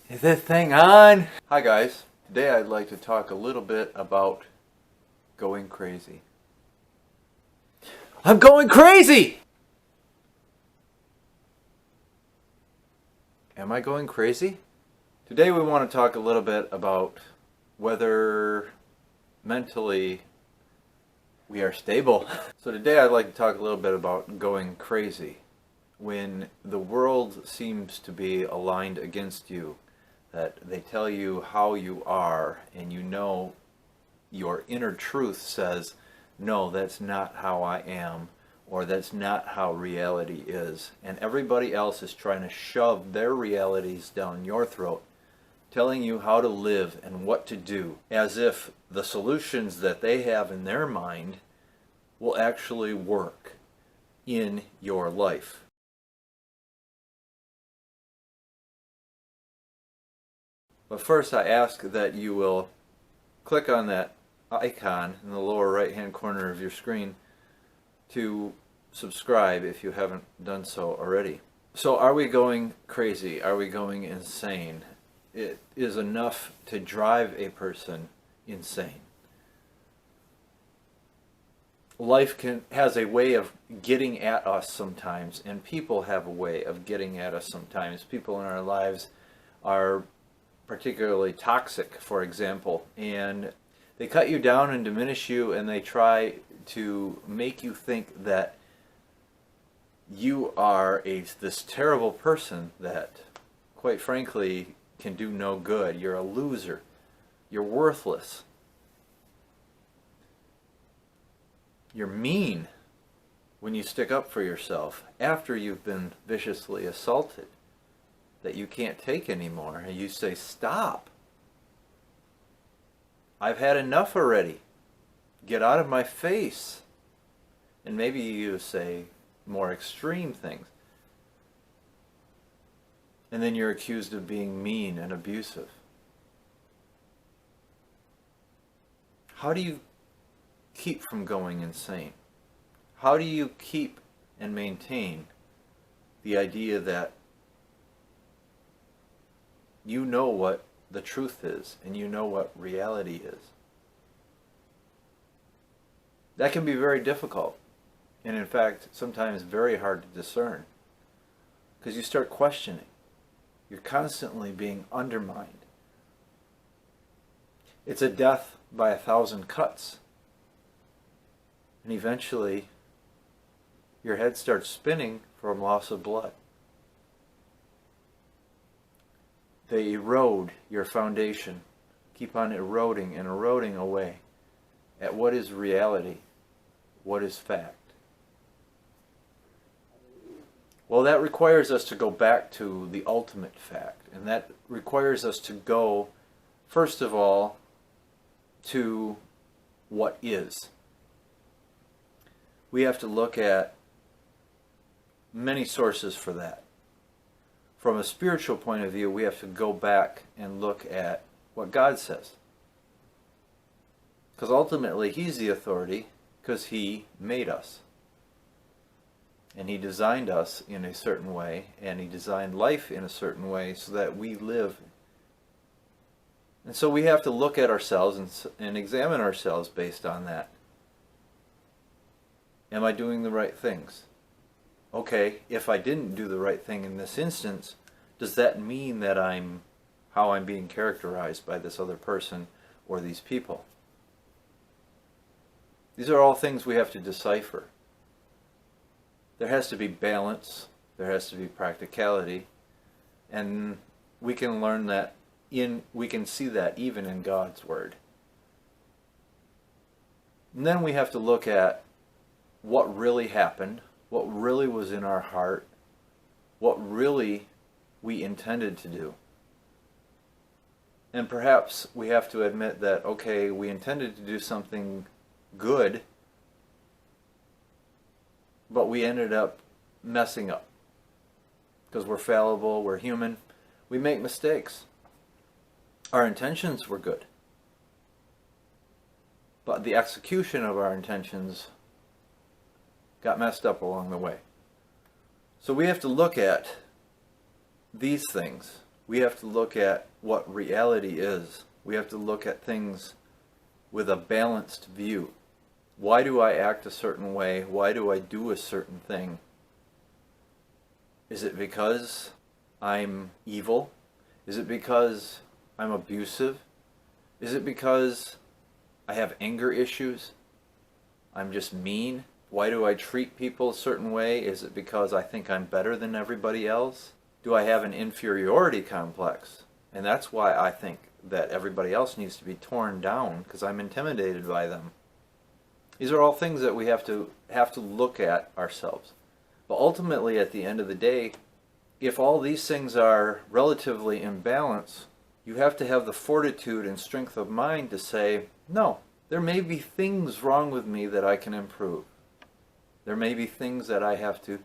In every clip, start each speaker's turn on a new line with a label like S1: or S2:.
S1: Is this thing on? Hi guys. Today I'd like to talk a little bit about going crazy. I'm going crazy! Am I going crazy? Today we want to talk a little bit about whether mentally we are stable. So today I'd like to talk a little bit about going crazy. When the world seems to be aligned against you, that they tell you how you are, and you know your inner truth says, no, that's not how I am, or that's not how reality is. And everybody else is trying to shove their realities down your throat, telling you how to live and what to do, as if the solutions that they have in their mind will actually work in your life. But first I ask that you will click on that icon in the lower right hand corner of your screen to subscribe if you haven't done so already. So are we going crazy? Are we going insane? It is enough to drive a person insane. Life has a way of getting at us sometimes, and people have a way of getting at us sometimes. People in our lives are particularly toxic, for example, and they cut you down and diminish you, and they try to make you think that you are this terrible person that, quite frankly, can do no good. You're a loser. You're worthless. You're mean when you stick up for yourself after you've been viciously assaulted, that you can't take anymore, and you say, stop. I've had enough already. Get out of my face. And maybe you say more extreme things. And then you're accused of being mean and abusive. How do you keep from going insane? How do you keep and maintain the idea that you know what the truth is, and you know what reality is? That can be very difficult, and in fact, sometimes very hard to discern, because you start questioning. You're constantly being undermined. It's a death by 1,000 cuts, and eventually your head starts spinning from loss of blood. They erode your foundation, keep on eroding and eroding away at what is reality, what is fact. Well, that requires us to go back to the ultimate fact, and that requires us to go, first of all, to what is. We have to look at many sources for that. From a spiritual point of view, we have to go back and look at what God says. Because ultimately, He's the authority, because He made us. And He designed us in a certain way, and He designed life in a certain way so that we live. And so we have to look at ourselves and examine ourselves based on that. Am I doing the right things? Okay, if I didn't do the right thing in this instance, does that mean that how I'm being characterized by this other person or these people? These are all things we have to decipher. There has to be balance, there has to be practicality, and we can learn that we can see that even in God's Word. And then we have to look at what really happened, what really was in our heart, what really we intended to do. And perhaps we have to admit that, okay, we intended to do something good, but we ended up messing up. Because we're fallible, we're human, we make mistakes. Our intentions were good, but the execution of our intentions got messed up along the way. So we have to look at these things We have to look at what reality is. We have to look at things with a balanced view. Why do I act a certain way? Why do I do a certain thing? Is it because I'm evil? Is it because I'm abusive? Is it because I have anger issues? I'm just mean? Why do I treat people a certain way? Is it because I think I'm better than everybody else? Do I have an inferiority complex? And that's why I think that everybody else needs to be torn down, because I'm intimidated by them. These are all things that we have to look at ourselves. But ultimately, at the end of the day, if all these things are relatively in balance, you have to have the fortitude and strength of mind to say, no, there may be things wrong with me that I can improve. There may be things that I have to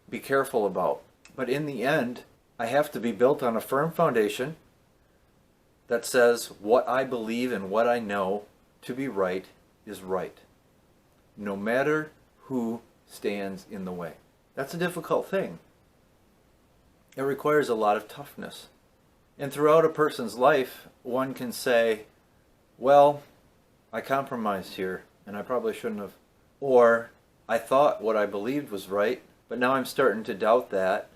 S1: be careful about. But in the end, I have to be built on a firm foundation that says what I believe and what I know to be right is right, no matter who stands in the way. That's a difficult thing. It requires a lot of toughness. And throughout a person's life, one can say, well, I compromised here, and I probably shouldn't have. Or, I thought what I believed was right, but now I'm starting to doubt that,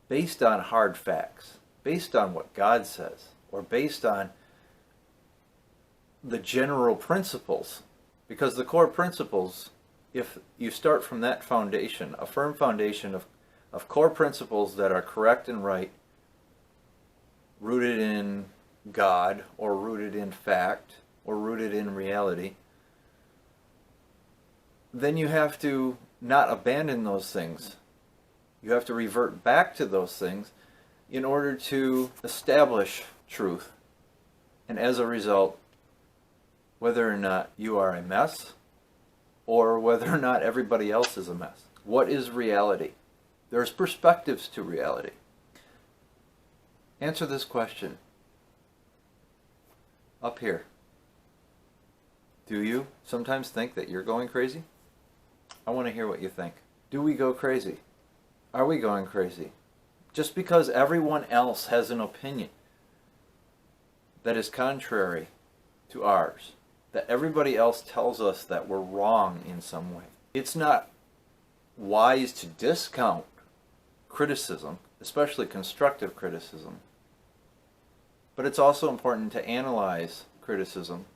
S1: based on hard facts, based on what God says, or based on the general principles. Because the core principles, if you start from that foundation, a firm foundation of core principles that are correct and right, rooted in God, or rooted in fact, or rooted in reality, then you have to not abandon those things. You have to revert back to those things in order to establish truth. And as a result, whether or not you are a mess, or whether or not everybody else is a mess. What is reality? There's perspectives to reality. Answer this question. Up here. Do you sometimes think that you're going crazy? I want to hear what you think. Do we go crazy? Are we going crazy? Just because everyone else has an opinion that is contrary to ours, that everybody else tells us that we're wrong in some way. It's not wise to discount criticism, especially constructive criticism. But it's also important to analyze criticism,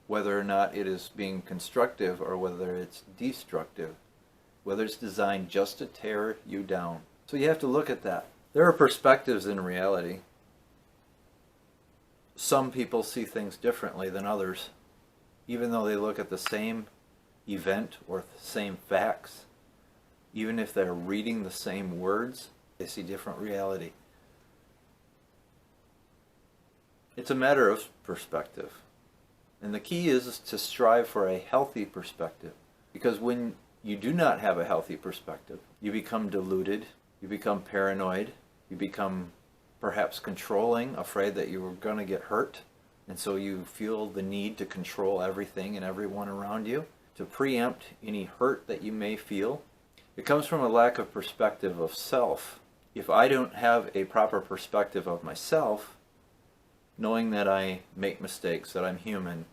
S1: whether or not it is being constructive or whether it's destructive, whether it's designed just to tear you down. So you have to look at that. There are perspectives in reality. Some people see things differently than others, even though they look at the same event or the same facts. Even if they're reading the same words, they see different reality. It's a matter of perspective. And the key is to strive for a healthy perspective. Because when you do not have a healthy perspective, you become deluded, you become paranoid, you become perhaps controlling, afraid that you are going to get hurt. And so you feel the need to control everything and everyone around you, to preempt any hurt that you may feel. It comes from a lack of perspective of self. If I don't have a proper perspective of myself, knowing that I make mistakes, that I'm human,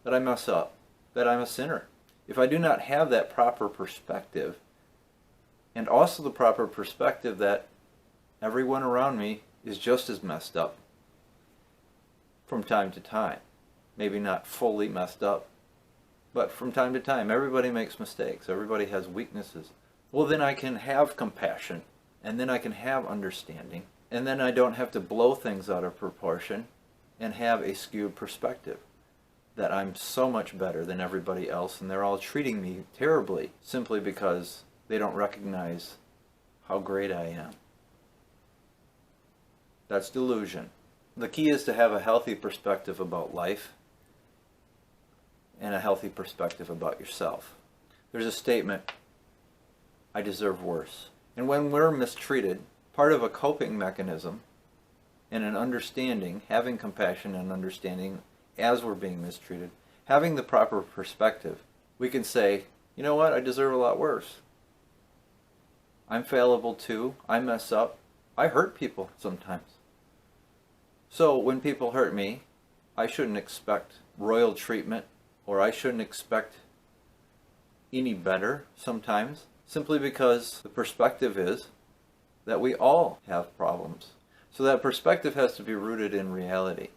S1: that I mess up, that I'm a sinner. If I do not have that proper perspective, and also the proper perspective that everyone around me is just as messed up from time to time. Maybe not fully messed up, but from time to time, everybody makes mistakes. Everybody has weaknesses. Well, then I can have compassion, and then I can have understanding, and then I don't have to blow things out of proportion and have a skewed perspective that I'm so much better than everybody else and they're all treating me terribly simply because they don't recognize how great I am. That's delusion. The key is to have a healthy perspective about life and a healthy perspective about yourself. There's a statement, I deserve worse. And when we're mistreated, part of a coping mechanism and an understanding, having compassion and understanding as we're being mistreated, having the proper perspective, we can say, you know what, I deserve a lot worse. I'm fallible too, I mess up, I hurt people sometimes. So when people hurt me, I shouldn't expect royal treatment, or I shouldn't expect any better sometimes, simply because the perspective is that we all have problems. So that perspective has to be rooted in reality.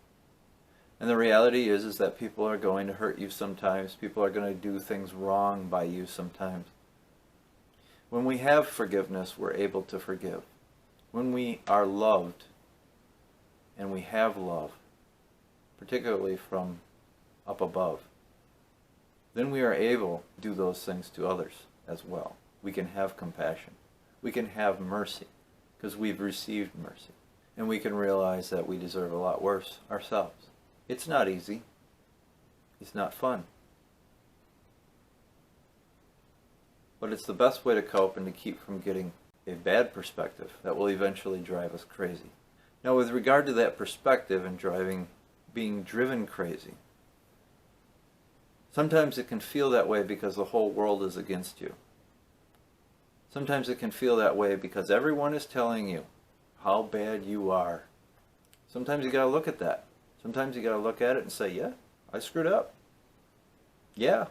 S1: And the reality is that people are going to hurt you sometimes. People are going to do things wrong by you sometimes. When we have forgiveness, we're able to forgive. When we are loved, and we have love, particularly from up above, then we are able to do those things to others as well. We can have compassion. We can have mercy, because we've received mercy. And we can realize that we deserve a lot worse ourselves. It's not easy. It's not fun. But it's the best way to cope and to keep from getting a bad perspective that will eventually drive us crazy. Now, with regard to that perspective and being driven crazy, sometimes it can feel that way because the whole world is against you. Sometimes it can feel that way because everyone is telling you how bad you are. Sometimes you gotta look at that. Sometimes you gotta look at it and say, yeah, I screwed up. Yeah,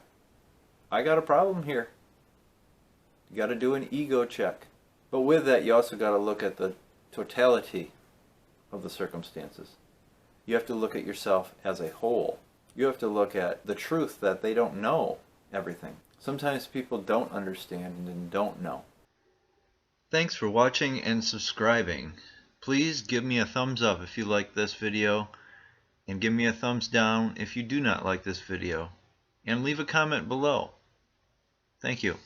S1: I got a problem here. You gotta do an ego check. But with that, you also gotta look at the totality of the circumstances. You have to look at yourself as a whole. You have to look at the truth that they don't know everything. Sometimes people don't understand and don't know. Thanks for watching and subscribing. Please give me a thumbs up if you like this video, and give me a thumbs down if you do not like this video, and leave a comment below. Thank you.